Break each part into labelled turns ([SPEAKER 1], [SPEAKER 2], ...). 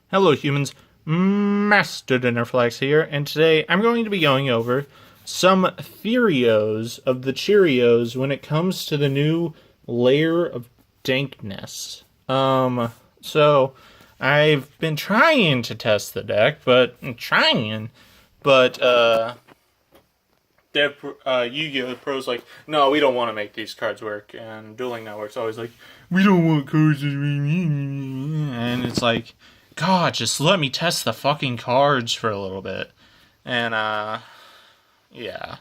[SPEAKER 1] Hello humans, Master Dinnerflex here, and today I'm going to be going over some theorios of the Cheerios when it comes to the new layer of dankness. So I've been trying to test the deck, Yu-Gi-Oh! Pro's like, no, we don't want to make these cards work, and Dueling Network's always like, we don't want cards to and it's like, God, just let me test the fucking cards for a little bit. And, yeah.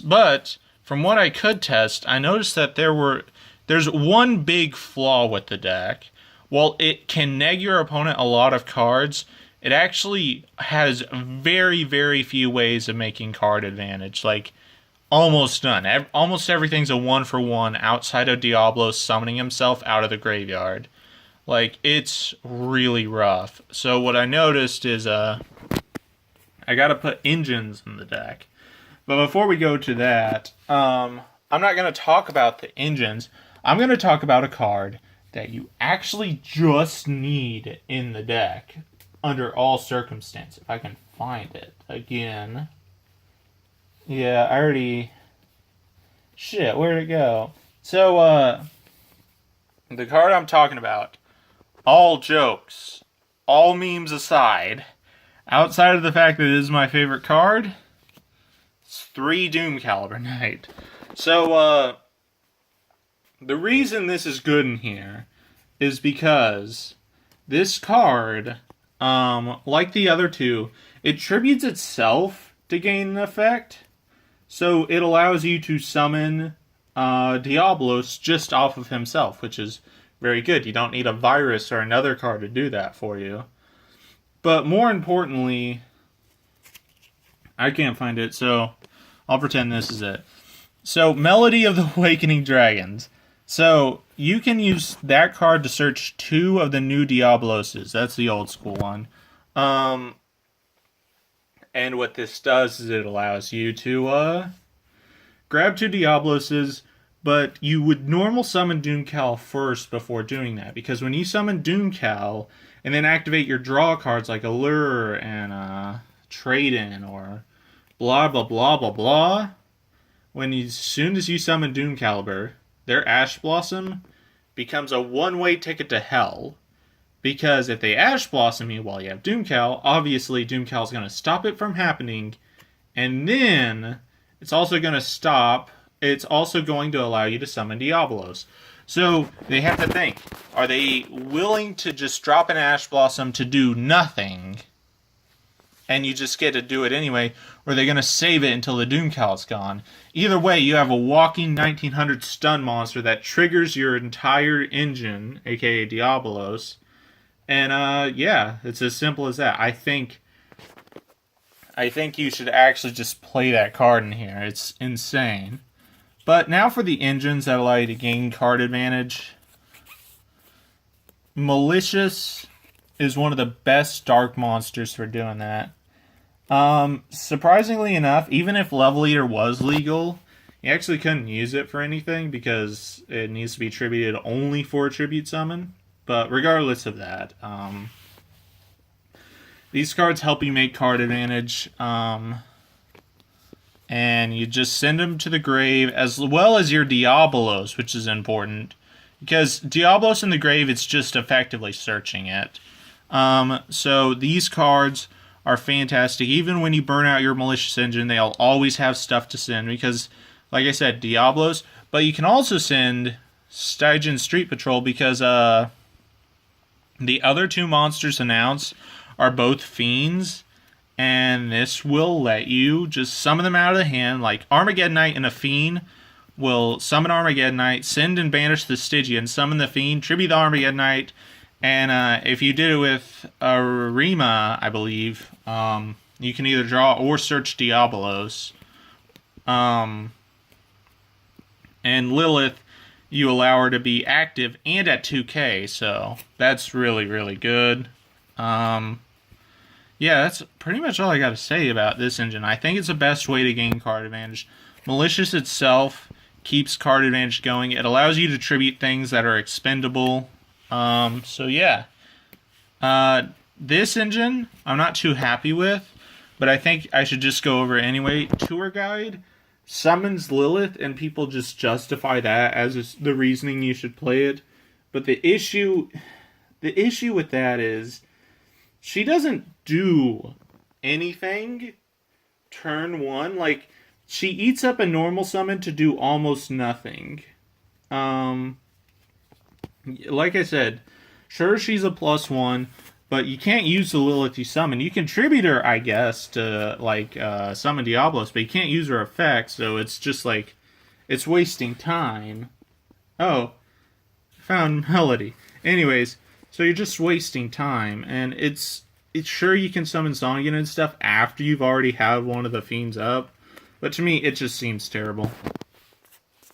[SPEAKER 1] But, from what I could test, I noticed that there's one big flaw with the deck. While it can neg your opponent a lot of cards, it actually has very, very few ways of making card advantage. Like, almost none. Almost everything's a 1-for-1 outside of Diablo summoning himself out of the graveyard. Like, it's really rough. So what I noticed is, I gotta put engines in the deck. But before we go to that, I'm not gonna talk about the engines. I'm gonna talk about a card that you actually just need in the deck under all circumstances. If I can find it again. Yeah, I already... Shit, where'd it go? So, the card I'm talking about, all jokes, all memes aside, outside of the fact that it is my favorite card, it's 3 Doom Caliber Knight. So, the reason this is good in here is because this card, like the other two, it tributes itself to gain an effect. So it allows you to summon Diablos just off of himself, which is very good. You don't need a virus or another card to do that for you. But more importantly, I can't find it, so I'll pretend this is it. So, Melody of the Awakening Dragons. So, you can use that card to search 2 of the new Diabloses. That's the old school one. And what this does is it allows you to grab 2 Diabloses, but you would normal summon Doomcal first before doing that. Because when you summon Doomcal and then activate your draw cards like Allure and Trade-In or blah blah blah blah blah, as soon as you summon Doomcaliber, their Ash Blossom becomes a one-way ticket to hell. Because if they Ash Blossom you while you have Doomcal, obviously Doomcal's going to stop it from happening. And then it's also going to allow you to summon Diablos. So they have to think, are they willing to just drop an Ash Blossom to do nothing, and you just get to do it anyway, or are they going to save it until the Doomcal's gone? Either way, you have a walking 1900 stun monster that triggers your entire engine, aka Diablos. And, yeah, it's as simple as that. I think you should actually just play that card in here. It's insane. But now for the engines that allow you to gain card advantage. Malicious is one of the best dark monsters for doing that. Surprisingly enough, even if Level Eater was legal, you actually couldn't use it for anything because it needs to be tributed only for a tribute summon. But regardless of that, these cards help you make card advantage, and you just send them to the grave, as well as your Diabolos, which is important, because Diablos in the grave, it's just effectively searching it. So these cards are fantastic. Even when you burn out your Malicious Engine, they'll always have stuff to send, because, like I said, Diablos, but you can also send Stygian Street Patrol, because, the other 2 monsters announced are both fiends, and this will let you just summon them out of the hand. Like Armageddon Knight and a fiend will summon Armageddon Knight, send and banish the Stygian, summon the fiend, tribute the Armageddon Knight, and if you did it with Arima, I believe, you can either draw or search Diabolos. And Lilith, you allow her to be active and at 2k, so that's really, really good. Yeah, that's pretty much all I got to say about this engine. I think it's the best way to gain card advantage. Malicious itself keeps card advantage going. It allows you to tribute things that are expendable. So yeah. this engine, I'm not too happy with, but I think I should just go over it anyway. Tour Guide summons Lilith, and people just justify that as the reasoning you should play it. But the issue with that is she doesn't do anything turn 1. Like, she eats up a normal summon to do almost nothing. Like I said, sure, she's a +1, but you can't use the Lilith you summon. You can tribute her, I guess, to, like, summon Diablos, but you can't use her effects, so it's just, like, it's wasting time. Oh, found Melody. Anyways, so you're just wasting time, and it's sure you can summon Zongan and stuff after you've already had one of the fiends up, but to me, it just seems terrible.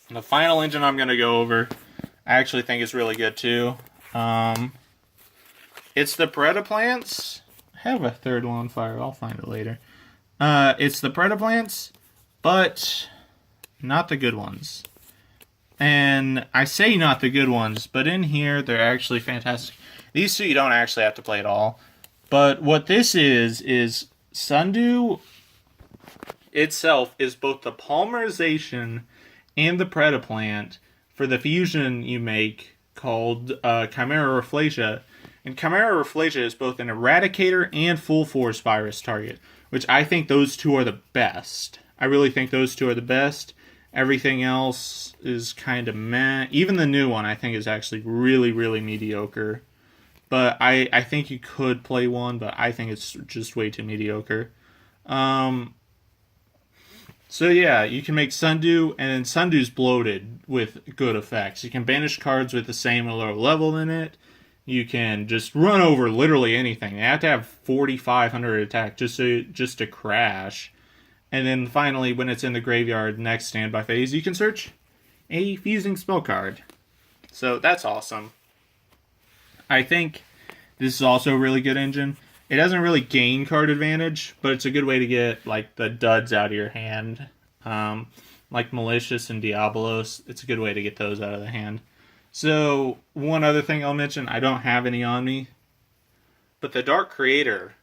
[SPEAKER 1] And the final engine I'm going to go over, I actually think is really good, too. It's the Predaplants. I have a third one on fire. I'll find it later. It's the Predaplants, but not the good ones. And I say not the good ones, but in here, they're actually fantastic. These two you don't actually have to play at all. But what this is Sundew itself is both the polymerization and the Predaplant for the fusion you make called Chimera Rafflesia. And Chimera Rafflesia is both an Eradicator and Full Force Virus target, which I think those two are the best. I really think those two are the best. Everything else is kind of meh. Even the new one I think is actually really, really mediocre. But I think you could play one, but I think it's just way too mediocre. So yeah, you can make Sundew, and then Sundew's bloated with good effects. You can banish cards with the same or lower level in it. You can just run over literally anything. They have to have 4,500 attack just to crash. And then finally, when it's in the graveyard next standby phase, you can search a fusing spell card. So that's awesome. I think this is also a really good engine. It doesn't really gain card advantage, but it's a good way to get like the duds out of your hand. Like Malicious and Diabolos, it's a good way to get those out of the hand. So, one other thing I'll mention, I don't have any on me, but the Dark Creator.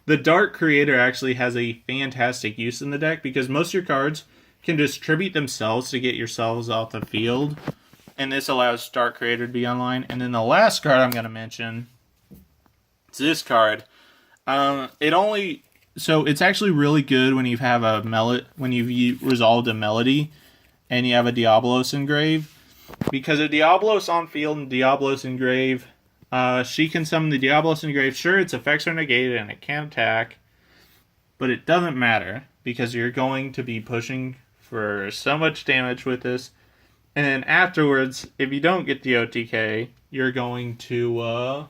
[SPEAKER 1] The Dark Creator actually has a fantastic use in the deck because most of your cards can distribute themselves to get yourselves off the field. And this allows Dark Creator to be online. And then the last card I'm going to mention is this card. So it's actually really good when you have when you've resolved a Melody and you have a Diabolos engrave. Because a Diabolos on field and Diabolos engrave, she can summon the Diabolos engrave. Sure, its effects are negated and it can attack, but it doesn't matter because you're going to be pushing for so much damage with this. And then afterwards, if you don't get the OTK, you're going to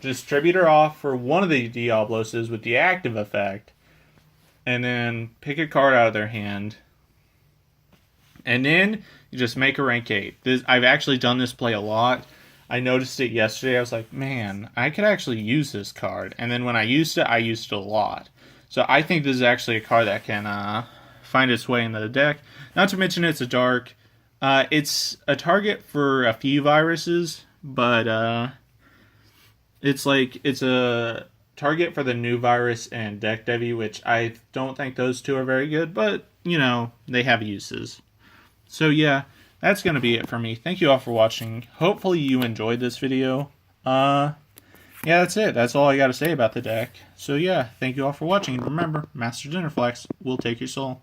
[SPEAKER 1] distribute her off for one of the Diabloses with the active effect, and then pick a card out of their hand. And then you just make a rank 8. I've actually done this play a lot. I noticed it yesterday. I was like, man, I could actually use this card. And then when I used it a lot. So I think this is actually a card that can find its way into the deck. Not to mention it's a dark. It's a target for a few viruses, but it's a target for the new virus and Deck Devi, which I don't think those two are very good, but, you know, they have uses. So yeah, that's going to be it for me. Thank you all for watching. Hopefully you enjoyed this video. Yeah, that's it. That's all I got to say about the deck. So yeah, thank you all for watching. And remember, Master Dinnerflex will take your soul.